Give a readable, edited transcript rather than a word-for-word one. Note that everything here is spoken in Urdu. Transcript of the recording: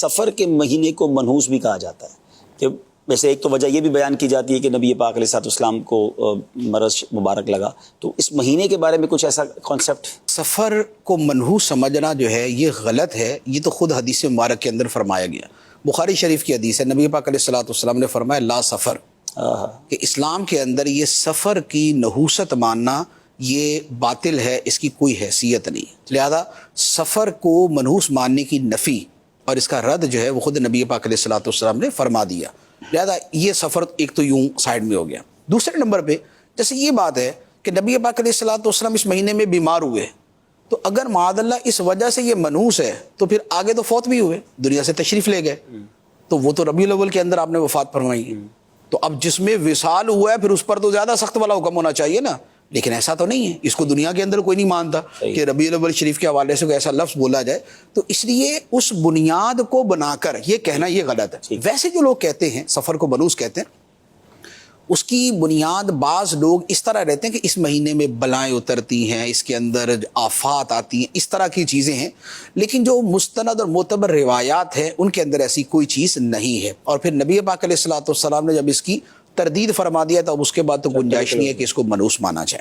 سفر کے مہینے کو منحوس بھی کہا جاتا ہے کہ ویسے ایک تو وجہ یہ بھی بیان کی جاتی ہے کہ نبی پاک علیہ الصلوۃ والسلام کو مرض مبارک لگا، تو اس مہینے کے بارے میں کچھ ایسا کانسیپٹ؟ سفر کو منحوس سمجھنا جو ہے یہ غلط ہے، یہ تو خود حدیث مبارک کے اندر فرمایا گیا، بخاری شریف کی حدیث ہے، نبی پاک علیہ الصلوۃ والسلام نے فرمایا لا سفر، کہ اسلام کے اندر یہ سفر کی نحوست ماننا یہ باطل ہے، اس کی کوئی حیثیت نہیں، لہذا سفر کو منحوس ماننے کی نفی اور اس کا رد جو ہے وہ خود نبی پاک علیہ الصلوۃ والسلام نے فرما دیا، لہذا یہ سفر ایک تو یوں سائڈ میں ہو گیا۔ دوسرے نمبر پہ جیسے یہ بات ہے کہ نبی پاک علیہ الصلوۃ والسلام اس مہینے میں بیمار ہوئے، تو اگر معاذ اللہ اس وجہ سے یہ منحوس ہے تو پھر آگے تو فوت بھی ہوئے، دنیا سے تشریف لے گئے، تو وہ تو ربیع الاول کے اندر آپ نے وفات فرمائی ہے، تو اب جس میں وصال ہوا ہے پھر اس پر تو زیادہ سخت والا حکم ہونا چاہیے نا، لیکن ایسا تو نہیں ہے، اس کو دنیا کے اندر کوئی نہیں مانتا کہ ربیع الاول شریف کے حوالے سے کوئی ایسا لفظ بولا جائے، تو اس لیے اس بنیاد کو بنا کر یہ کہنا یہ غلط ہے۔ ویسے جو لوگ کہتے ہیں سفر کو منحوس کہتے ہیں، اس کی بنیاد بعض لوگ اس طرح رہتے ہیں کہ اس مہینے میں بلائیں اترتی ہیں، اس کے اندر آفات آتی ہیں، اس طرح کی چیزیں ہیں، لیکن جو مستند اور معتبر روایات ہیں ان کے اندر ایسی کوئی چیز نہیں ہے، اور پھر نبی پاک علیہ الصلوۃ والسلام نے جب اس کی تردید فرما دیا تو اب اس کے بعد تو گنجائش نہیں ہے کہ اس کو منحوس مانا جائے۔